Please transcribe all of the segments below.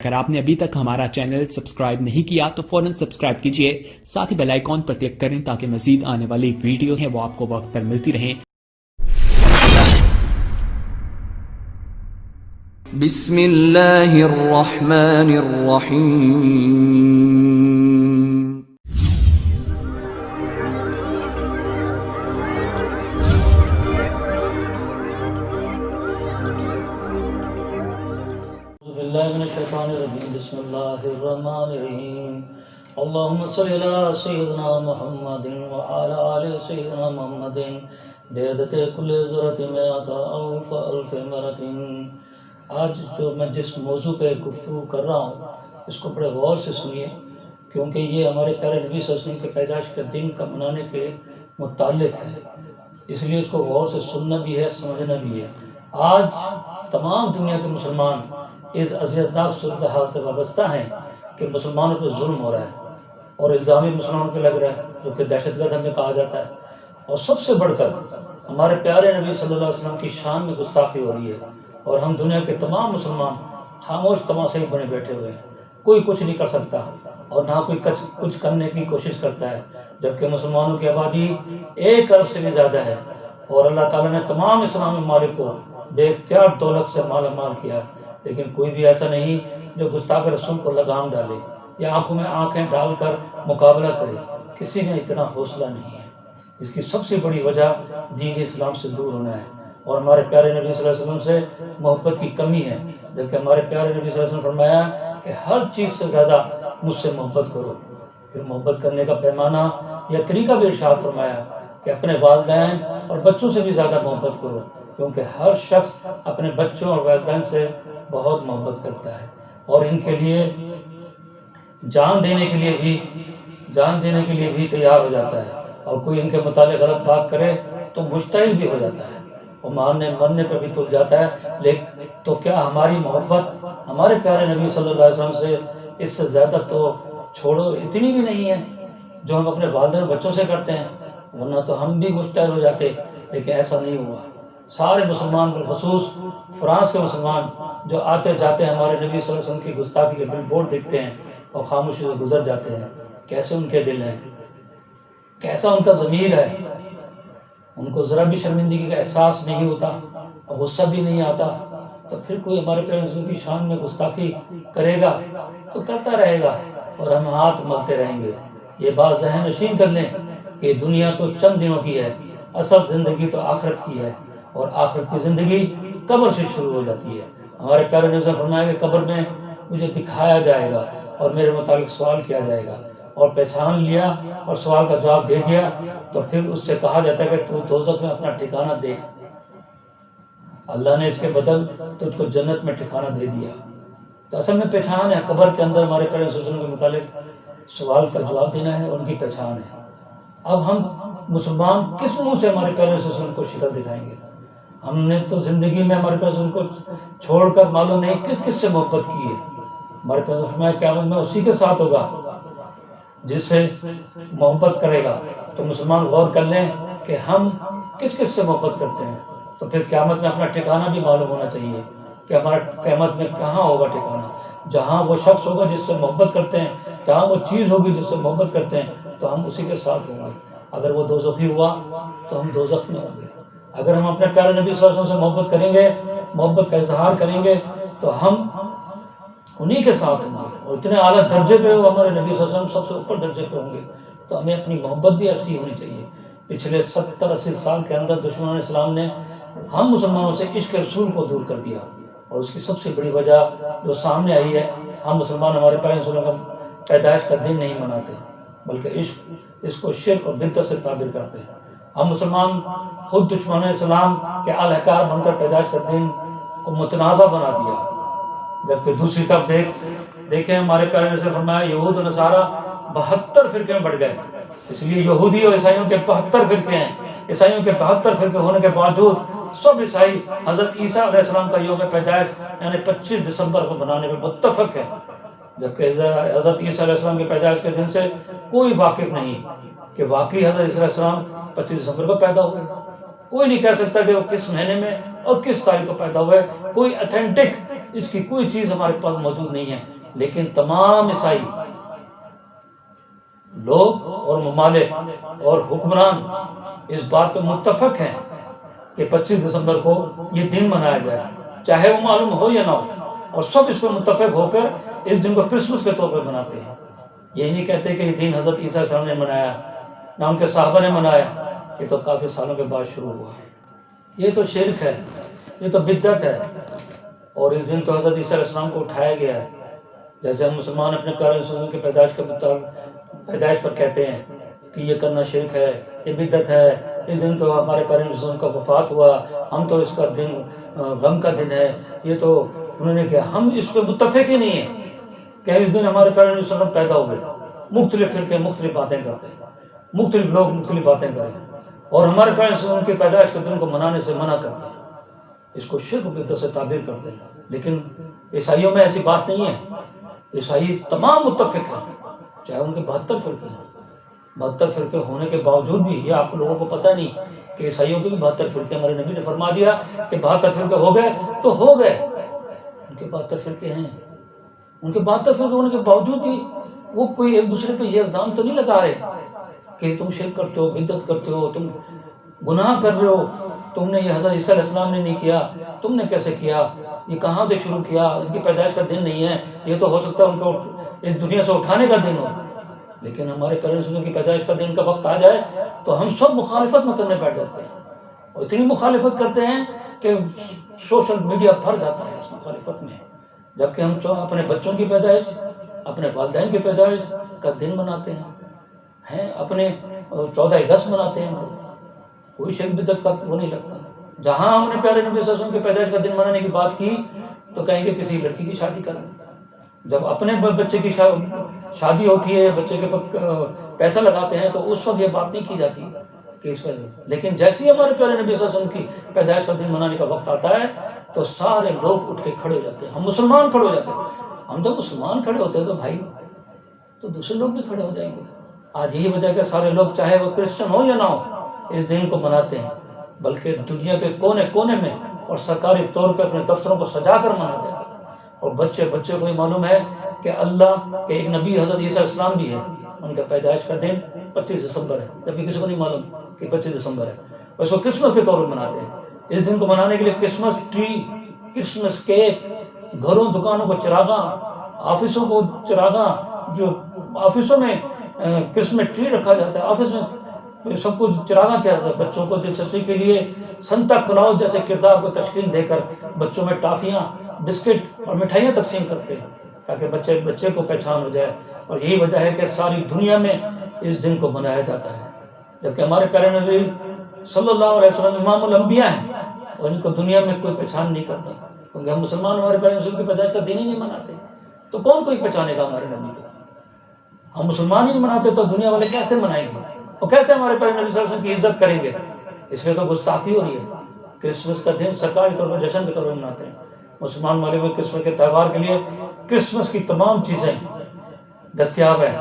اگر آپ نے ابھی تک ہمارا چینل سبسکرائب نہیں کیا تو فوراً سبسکرائب کیجئے، ساتھ ہی بیل آئیکن پر کلک کریں تاکہ مزید آنے والی ویڈیو ہیں وہ آپ کو وقت پر ملتی رہیں۔ بسم اللہ الرحمن الرحیم۔ بالله من الشيطان الرجيم بسم الله الرحمن الرحيم اللهم صل على سيدنا محمد وعلى آل سيدنا محمد بعدد كل ذرة مئة ألف ألف مرة۔ آج جو میں جس موضوع پہ گفتگو کر رہا ہوں اس کو بڑے غور سے سنیے، کیونکہ یہ ہمارے پیارے نبی صلی اللہ علیہ وسلم کے پیدائش کے دن کا منانے کے متعلق ہے، اس لیے اس کو غور سے سننا بھی ہے، سمجھنا بھی ہے۔ آج تمام دنیا کے مسلمان اس اذیتناک صورتحال سے وابستہ ہیں کہ مسلمانوں پہ ظلم ہو رہا ہے اور الزامی مسلمانوں پہ لگ رہا ہے، جو کہ دہشت گرد ہمیں کہا جاتا ہے، اور سب سے بڑھ کر ہمارے پیارے نبی صلی اللہ علیہ وسلم کی شان میں گستاخی ہو رہی ہے، اور ہم دنیا کے تمام مسلمان خاموش تماشائی بنے بیٹھے ہوئے ہیں۔ کوئی کچھ نہیں کر سکتا اور نہ کوئی کچھ کرنے کی کوشش کرتا ہے، جبکہ مسلمانوں کی آبادی 1 ارب سے بھی زیادہ ہے، اور اللہ تعالیٰ نے تمام اسلامی ممالک کو بے اختیار دولت سے مالا مال کیا، لیکن کوئی بھی ایسا نہیں جو گستاخ رسول کو لگام ڈالے یا آنکھوں میں آنکھیں ڈال کر مقابلہ کرے۔ کسی میں اتنا حوصلہ نہیں ہے۔ اس کی سب سے بڑی وجہ دین اسلام سے دور ہونا ہے اور ہمارے پیارے نبی صلی اللہ علیہ وسلم سے محبت کی کمی ہے، جبکہ ہمارے پیارے نبی صلی اللہ علیہ وسلم نے فرمایا کہ ہر چیز سے زیادہ مجھ سے محبت کرو۔ پھر محبت کرنے کا پیمانہ یا طریقہ بھی ارشاد فرمایا کہ اپنے والدین اور بچوں سے بھی زیادہ محبت کرو، کیونکہ ہر شخص اپنے بچوں اور والدین سے بہت محبت کرتا ہے اور ان کے لیے جان دینے کے لیے بھی تیار ہو جاتا ہے، اور کوئی ان کے متعلق غلط بات کرے تو مشتعل بھی ہو جاتا ہے اور مرنے پہ بھی تل جاتا ہے۔ لیکن تو کیا ہماری محبت ہمارے پیارے نبی صلی اللہ علیہ وسلم سے اس سے زیادہ تو چھوڑو اتنی بھی نہیں ہے جو ہم اپنے والدین اور بچوں سے کرتے ہیں، ورنہ تو ہم بھی مشتعل ہو جاتے، لیکن ایسا نہیں ہوا۔ سارے مسلمان بالخصوص فرانس کے مسلمان جو آتے جاتے ہمارے نبی صلی اللہ علیہ وسلم کی گستاخی کے بل بورڈ دیکھتے ہیں اور خاموشی سے گزر جاتے ہیں، کیسے ان کے دل ہیں، کیسا ان کا ضمیر ہے، ان کو ذرا بھی شرمندگی کا احساس نہیں ہوتا اور غصہ بھی نہیں آتا، تو پھر کوئی ہمارے پیارے رسول کی شان میں گستاخی کرے گا تو کرتا رہے گا اور ہم ہاتھ ملتے رہیں گے۔ یہ بات ذہن نشین کر لیں کہ دنیا تو چند دنوں کی ہے، اصل زندگی تو آخرت کی ہے، اور آخرت کی زندگی قبر سے شروع ہو جاتی ہے۔ ہمارے پیارے نبی نے فرمایا کہ قبر میں مجھے دکھایا جائے گا اور میرے متعلق سوال کیا جائے گا، اور پہچان لیا اور سوال کا جواب دے دیا تو پھر اس سے کہا جاتا ہے کہ تو دوزخ میں اپنا ٹھکانہ دیکھ، اللہ نے اس کے بدل تجھ کو جنت میں ٹھکانہ دے دیا۔ تو اصل میں پہچان ہے، قبر کے اندر ہمارے پیارے رسول کے متعلق سوال کا جواب دینا ہے، اور ان کی پہچان ہے۔ اب ہم مسلمان کس منہ سے ہمارے پیارے رسول کو شکل دکھائیں گے؟ ہم نے تو زندگی میں ہمارے پیارے رسول کو چھوڑ کر معلوم نہیں کس کس سے محبت کی ہے۔ ہمارے پیارے رسول فرمایا قیامت میں اسی کے ساتھ ہوگا جس سے محبت کرے گا۔ تو مسلمان غور کر لیں کہ ہم کس کس سے محبت کرتے ہیں، تو پھر قیامت میں اپنا ٹھکانہ بھی معلوم ہونا چاہیے کہ ہمارا قیامت میں کہاں ہوگا ٹھکانہ۔ جہاں وہ شخص ہوگا جس سے محبت کرتے ہیں، جہاں وہ چیز ہوگی جس سے محبت کرتے ہیں، تو ہم اسی کے ساتھ ہوں گے۔ اگر وہ دوزخی ہوا تو ہم دوزخ میں ہوں گے۔ اگر ہم اپنے پیارے نبی صلی اللہ علیہ وسلم سے محبت کریں گے، محبت کا اظہار کریں گے، تو ہم انہی کے ساتھ ہوں گے، اور اتنے اعلیٰ درجے پہ وہ ہمارے نبی صلی اللہ علیہ وسلم سب سے اوپر درجے پہ ہوں گے۔ تو ہمیں اپنی محبت بھی ایسی ہونی چاہیے۔ پچھلے 70-80 سال کے اندر دشمنان اسلام نے ہم مسلمانوں سے عشق رسول کو دور کر دیا، اور اس کی سب سے بڑی وجہ جو سامنے آئی ہے، ہم مسلمان ہمارے پیارے رسول کا پیدائش کا دن نہیں مناتے، بلکہ اس کو شرک اور بدعت سے تعبیر کرتے ہیں۔ ہم مسلمان خود دشمنان اسلام کے اہلکار بن کر پیدائش کا دن کو متنازع بنا دیا، جبکہ دوسری طرف دیکھیں ہمارے پیارے نے فرمایا یہود و نصارہ 72 فرقے میں بڑھ گئے۔ اس لیے یہودی اور عیسائیوں کے 72 فرقے ہیں۔ عیسائیوں کے 72 فرقے ہونے کے باوجود سب عیسائی حضرت عیسیٰ علیہ السلام کا یوم پیدائش یعنی 25 دسمبر کو منانے میں متفق ہے، جبکہ حضرت عیسیٰ علیہ السلام کے پیدائش کے دن سے کوئی واقف نہیں کہ واقعی حضرت عیسیٰ علیہ السلام 25 دسمبر کو پیدا ہوئے۔ کوئی نہیں کہہ سکتا کہ وہ کس مہینے میں اور کس تاریخ کو پیدا ہوئے۔ کوئی اتھینٹک اس کی کوئی چیز ہمارے پاس موجود نہیں ہے، لیکن تمام عیسائی لوگ اور ممالک اور حکمران اس بات پہ متفق ہیں کہ 25 دسمبر کو یہ دن منایا جائے، چاہے وہ معلوم ہو یا نہ ہو، اور سب اس پہ متفق ہو کر اس دن کو کرسمس کے طور پہ مناتے ہیں۔ یہ نہیں کہتے کہ یہ دن حضرت عیسیٰ علیہ السلام نے منایا، نہ ان کے صحابہ نے منایا، یہ تو کافی سالوں کے بعد شروع ہوا۔ یہ تو شرک ہے، یہ تو بدعت ہے، اور اس دن تو حضرت عیسیٰ علیہ السلام کو اٹھایا گیا ہے، جیسے ہم مسلمان اپنے پیارے رسول کے پیدائش پر کہتے ہیں کہ یہ کرنا شرک ہے، یہ بدعت ہے، اس دن تو ہمارے پیارے رسول کا وفات ہوا، ہم تو اس کا دن غم کا دن ہے، یہ تو انہوں نے کہا۔ ہم اس پہ متفق ہی نہیں ہیں کہ اس دن ہمارے پیارے رسول پیدا ہوئے۔ مختلف فرقے مختلف باتیں کرتے ہیں، مختلف لوگ مختلف باتیں کریں، اور ہمارے پیارے رسول کی پیدائش کے دن کو منانے سے منع کرتے ہیں، اس کو شرک و بدعت سے تعبیر کرتے ہیں۔ لیکن عیسائیوں میں ایسی بات نہیں ہے، عیسائی تمام متفق ہیں، چاہے ان کے 72 فرقے ہیں۔ 72 فرقے ہونے کے باوجود بھی یہ آپ لوگوں کو پتہ نہیں کہ عیسائیوں کے بھی 72 فرقے، ہمارے نبی نے فرما دیا کہ 72 فرقے ہو گئے تو ہو گئے، ان کے 72 فرقے ہیں۔ ان کے 72 فرقے ہونے کے باوجود بھی وہ کوئی ایک دوسرے پہ یہ الزام تو نہیں لگا رہے کہ تم شرک کرتے ہو، بدعت کرتے ہو، تم گناہ کر رہے ہو، تم نے یہ حضرت عیسیٰ علیہ السلام نے نہیں کیا، تم نے کیسے کیا، یہ کہاں سے شروع کیا، ان کی پیدائش کا دن نہیں ہے، یہ تو ہو سکتا ہے ان کو اس دنیا سے اٹھانے کا دن ہو۔ لیکن ہمارے پیارے رسول کی پیدائش کا دن کا وقت آ جائے تو ہم سب مخالفت میں کرنے بیٹھ جاتے ہیں، اور اتنی مخالفت کرتے ہیں کہ سوشل میڈیا بھر جاتا ہے اس مخالفت میں، جبکہ ہم اپنے بچوں کی پیدائش، اپنے والدین کی پیدائش کا دن مناتے ہیں، اپنے 14 اگست مناتے ہیں، کوئی شرک بدعت کا وہ نہیں لگتا۔ جہاں ہم نے پیارے نبی صلی اللہ علیہ وسلم کی پیدائش کا دن منانے کی بات کی تو کہیں گے کسی لڑکی کی شادی کر لیں۔ جب اپنے بچے کی شادی ہوتی ہے، بچے کے پیسہ لگاتے ہیں تو اس وقت یہ بات نہیں کی جاتی کہ اس وجہ، لیکن جیسے ہی ہمارے پیارے نبی صلی اللہ علیہ وسلم کی پیدائش کا دن منانے کا وقت آتا ہے تو سارے لوگ اٹھ کے کھڑے ہو جاتے ہیں، ہم مسلمان کھڑے ہو جاتے ہیں۔ ہم تو مسلمان کھڑے ہوتے ہیں تو بھائی تو دوسرے لوگ بھی کھڑے ہو جائیں گے۔ آج یہی وجہ کہ سارے لوگ چاہے وہ کرسچن ہو یا نہ ہو اس دن کو مناتے ہیں، بلکہ دنیا کے کونے کونے میں اور سرکاری طور پہ اپنے دفتروں کو سجا کر مناتے ہیں، اور بچے کو یہ معلوم ہے کہ اللہ کے ایک نبی حضرت عیسیٰ علیہ السلام بھی ہے، ان کا پیدائش کا دن 25 دسمبر ہے، جبکہ کسی کو نہیں معلوم کہ 25 دسمبر ہے، اس کو کرسمس کے طور پر مناتے ہیں۔ اس دن کو منانے کے لیے کرسمس ٹری، کرسمس کیک، گھروں دکانوں کو چراغاں، آفسوں کو چراغاں، جو آفسوں میں کرسمس ٹری رکھا جاتا ہے، آفس میں سب کچھ چراغاں کیا جاتا ہے۔ بچوں کو دلچسپی کے لیے سنتا کلاؤز جیسے کردار کو تشکیل دے کر بچوں میں ٹافیاں، بسکٹ اور مٹھائیاں تقسیم کرتے ہیں تاکہ بچے کو پہچان ہو جائے، اور یہی وجہ ہے کہ ساری دنیا میں اس دن کو منایا جاتا ہے، جبکہ ہمارے پیارے نبی صلی اللہ علیہ وسلم امام الانبیاء ہیں اور ان کو دنیا میں کوئی پہچان نہیں کرتا، کیونکہ ہم مسلمان ہمارے پیارے رسول کی پیدائش کا دن ہی نہیں مناتے، تو کون کوئی پہچانے گا ہمارے نبی کو؟ ہم مسلمان ہی نہیں مناتے تو دنیا والے کیسے منائیں گے، اور کیسے ہمارے پیارے نبی صلی اللہ علیہ وسلم کی عزت کریں گے؟ اس لیے تو گستاخی ہو رہی ہے۔ کرسمس کا دن سرکاری طور پر جشن کے طور پر مناتے ہیں۔ مسلمان ممالک میں کرسمس کے تہوار کے لیے کرسمس کی تمام چیزیں دستیاب ہیں،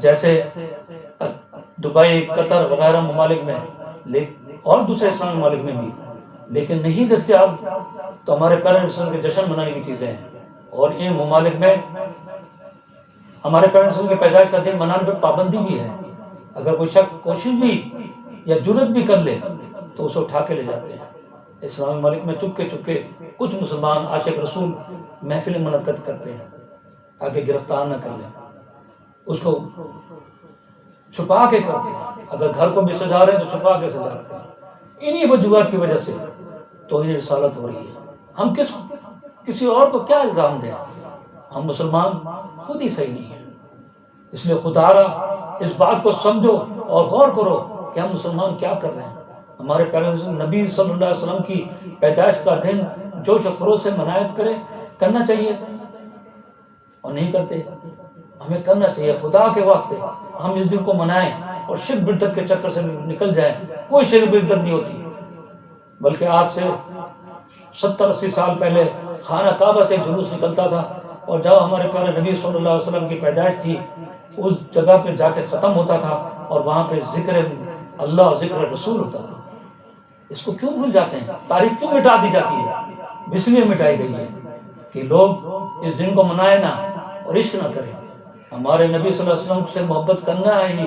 جیسے دبئی، قطر وغیرہ ممالک میں اور دوسرے اسلامی ممالک میں بھی، لیکن نہیں دستیاب تو ہمارے پیارے رسول کے جشن منانے کی چیزیں ہیں، اور ان ممالک میں ہمارے پیارے رسول کے پیدائش کا دن منانے پہ پابندی بھی ہے۔ اگر کوئی شخص کوشش بھی یا جرت بھی کر لے تو اسے اٹھا کے لے جاتے ہیں۔ اسلامی ممالک میں چپکے کچھ مسلمان عاشق رسول محفلیں منعقد کرتے ہیں تاکہ گرفتار نہ کر لیں، اس کو چھپا کے کرتے ہیں، اگر گھر کو بھی سجا رہے ہیں تو چھپا کے سجاتے ہیں۔ انہی وجوہات کی وجہ سے توہین رسالت ہو رہی ہے۔ ہم کسی اور کو کیا الزام دیں؟ ہم مسلمان خود ہی صحیح نہیں ہیں، اس لیے خدا را اس بات کو سمجھو اور غور کرو کہ ہم مسلمان کیا کر رہے ہیں۔ ہمارے پیارے نبی صلی اللہ علیہ وسلم کی پیدائش کا دن جوش و خروش سے منایا کرنا چاہیے، اور نہیں کرتے۔ ہمیں کرنا چاہیے، خدا کے واسطے ہم اس دن کو منائیں اور شرک بدعت کے چکر سے نکل جائیں۔ کوئی شرک بدعت نہیں ہوتی، بلکہ آج سے 70-80 سال پہلے خانہ کعبہ سے جلوس نکلتا تھا، اور جب ہمارے پیارے نبی صلی اللہ علیہ وسلم کی پیدائش تھی اس جگہ پہ جا کے ختم ہوتا تھا، اور وہاں پہ ذکر اللہ اور ذکر رسول ہوتا تھا۔ اس کو کیوں بھول جاتے ہیں؟ تاریخ کیوں مٹا دی جاتی ہے؟ اس لیے مٹائی گئی ہے کہ لوگ اس دن کو منائے نہ اور عشق نہ کریں. ہمارے نبی صلی اللہ علیہ وسلم سے محبت کرنا ہے، یہ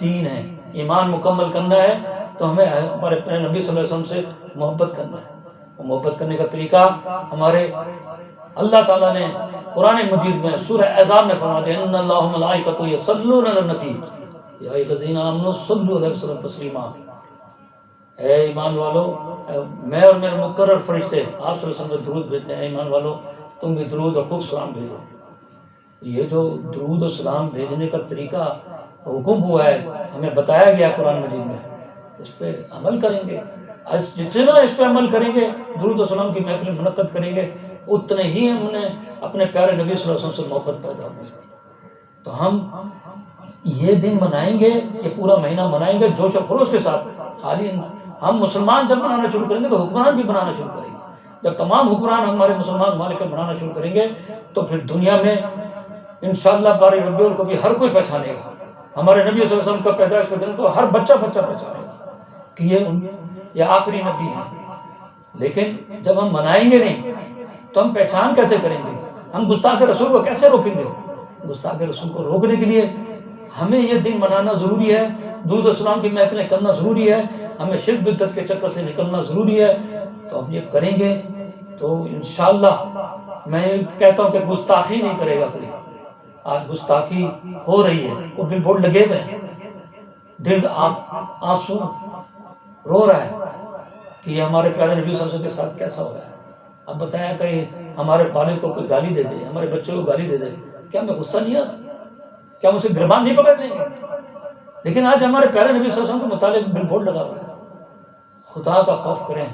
دین ہے. ایمان مکمل کرنا ہے تو ہمیں ہمارے اپنے نبی صلی اللہ علیہ وسلم سے محبت کرنا ہے. اور محبت کرنے کا طریقہ ہمارے اللہ تعالیٰ نے قرآن مجید میں سورہ احزاب میں فرما دیا، ان اللہ ملائکۃ یصلون علی النبی یا ایھا الذین آمنوا صلوا علیہ وسلم تسلیما. اے ایمان والو، میں اور میرے مقرر فرشتے آپ صلی اللہ علیہ وسلم کو درود بھیجتے ہیں. اے ایمان والو تم بھی درود اور خوب سلام بھیجو. یہ جو درود و سلام بھیجنے کا طریقہ حکم ہوا ہے، ہمیں بتایا گیا قرآن مجید میں، اس پہ عمل کریں گے. جتنا اس پہ عمل کریں گے، درود و سلام کی محفل منعقد کریں گے، اتنے ہی ہم نے اپنے پیارے نبی صلی اللہ علیہ وسلم سے محبت پیدا ہوگی. تو ہم یہ دن منائیں گے، یہ پورا مہینہ منائیں گے جوش و خروش کے ساتھ. خالی ہم مسلمان جب بنانا شروع کریں گے تو حکمران بھی بنانا شروع کریں گے. جب تمام حکمران ہمارے مسلمان ممالک بنانا شروع کریں گے تو پھر دنیا میں انشاءاللہ بارہ ربیع الاول کو بھی ہر کوئی پہچانے گا. ہمارے نبی صلی اللہ علیہ وسلم کا پیدائش کے دن کو ہر بچہ پہچانے گا کہ یہ آخری نبی ہے. لیکن جب ہم منائیں گے نہیں تو ہم پہچان کیسے کریں گے؟ ہم گستاخ رسول کو کیسے روکیں گے؟ گستاخ رسول کو روکنے کے لیے ہمیں یہ دن منانا ضروری ہے، درود و سلام کی محفلیں کرنا ضروری ہے، ہمیں شرک بدعت کے چکر سے نکلنا ضروری ہے. تو ہم یہ کریں گے تو انشاءاللہ میں کہتا ہوں کہ گستاخی نہیں کرے گا کوئی. آج گستاخی ہو رہی ہے، وہ بل بورڈ لگے ہوئے ہیں، دل آنسو رو رہا ہے کہ یہ ہمارے پیارے نبی صلی اللہ علیہ وسلم کے ساتھ کیسا ہو رہا ہے. اب بتایا کہ ہمارے والد کو کوئی گالی دے دے، ہمارے بچے کو گالی دے دے، کیا ہمیں غصہ نہیں آتا؟ کیا ہم اسے گربان نہیں پکڑ لیں گے؟ لیکن آج ہمارے پیارے نبی صلی اللہ علیہ وسلم کے متعلق بل بورڈ لگا ہوا ہے. خدا کا خوف کریں،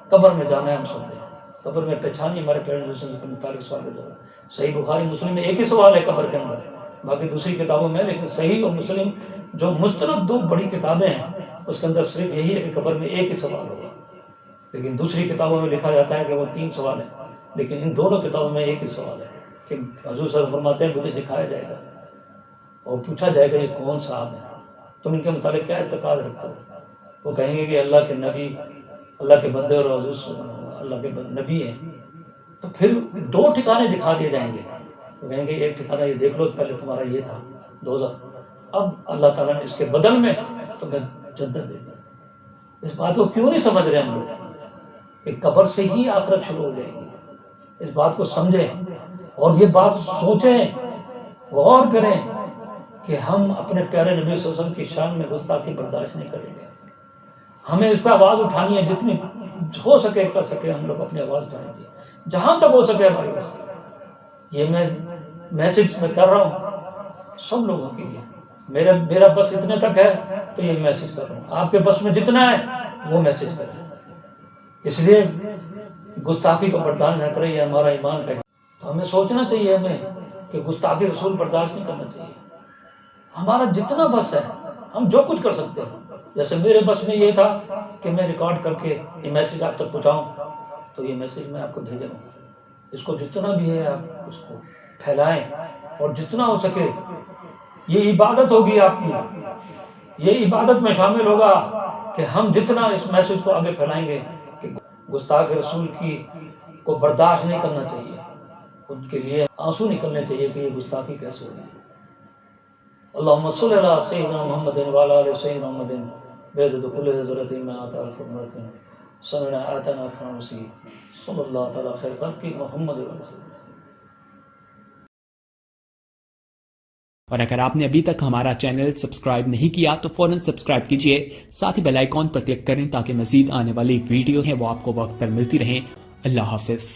قبر میں جانا ہے ہم سب نے، قبر میں پہچانی ہمارے پیارے نبی صلی اللہ علیہ وسلم کے متعلق سوال ہو جائے گا. صحیح بخاری مسلم میں ایک ہی سوال ہے قبر کے اندر، باقی دوسری کتابوں میں، لیکن صحیح اور مسلم جو مستند دو بڑی کتابیں ہیں اس کے اندر صرف یہی ہے کہ قبر میں ایک ہی سوال ہوگا. لیکن دوسری کتابوں میں لکھا جاتا ہے کہ وہ 3 سوال ہیں، لیکن ان دونوں کتابوں میں ایک ہی سوال ہے کہ حضور صلی اللہ علیہ وسلم فرماتے ہیں مجھے دکھایا جائے گا اور پوچھا جائے گا یہ کون صاحب ہے، تم ان کے متعلق کیا اعتقاد رکھتے ہو؟ وہ کہیں گے کہ اللہ کے نبی، اللہ کے بندے اور حضور اللہ کے نبی ہیں. تو پھر 2 ٹھکانے دکھا دیے جائیں گے. وہ کہیں گے ایک ٹھکانہ یہ دیکھ لو، پہلے تمہارا یہ تھا دوزخ، اب اللہ تعالیٰ نے اس کے بدل میں تمہیں جنت دے دی. اس بات کو کیوں نہیں سمجھ رہے ہم لوگ کہ قبر سے ہی آخرت شروع ہو جائے گی؟ اس بات کو سمجھیں اور یہ بات سوچیں، غور کریں کہ ہم اپنے پیارے نبی صلی اللہ علیہ وسلم کی شان میں گستاخی برداشت نہیں کریں گے. ہمیں اس پہ آواز اٹھانی ہے، جتنی ہو سکے کر سکے ہم لوگ اپنی آواز اٹھانی ہے، جہاں تک ہو سکے ہماری بات. یہ میں میسج میں کر رہا ہوں سب لوگوں کے لیے، میرا بس اتنے تک ہے تو یہ میسج کر رہا ہوں. آپ کے بس میں جتنا ہے وہ میسج کریں. اس لیے گستاخی کو برداشت نہ کریں، یہ ہمارا ایمان کا حصہ. تو ہمیں سوچنا چاہیے ہمیں کہ گستاخی رسول برداشت نہیں کرنا چاہیے. ہمارا جتنا بس ہے ہم جو کچھ کر سکتے ہیں. جیسے میرے بس میں یہ تھا کہ میں ریکارڈ کر کے یہ میسج آپ تک پہنچاؤں، تو یہ میسج میں آپ کو بھیجا ہوں. اس کو جتنا بھی ہے آپ اس کو پھیلائیں، اور جتنا ہو سکے یہ عبادت ہوگی آپ کی، یہ عبادت میں شامل ہوگا کہ ہم جتنا اس میسج کو آگے پھیلائیں گے کہ گستاخ رسول کی کو برداشت نہیں کرنا چاہیے، ان کے لیے آنسو نکلنے چاہیے کہ یہ گستاخی کیسے ہو رہی ہے. اللہم صلی علی سیدنا محمد وعلی آل سیدنا محمد بعدد کل حضرت ما آتا الفرمرت سمعنا آتنا فرمسی صلی اللہ تعالی خیر خلق محمد وعلی آلہ. اور اگر آپ نے ابھی تک ہمارا چینل سبسکرائب نہیں کیا تو فوراً سبسکرائب کیجئے، ساتھ ہی بیل آئیکن پر کلک کریں تاکہ مزید آنے والی ویڈیو ہیں وہ آپ کو وقت پر ملتی رہیں. اللہ حافظ.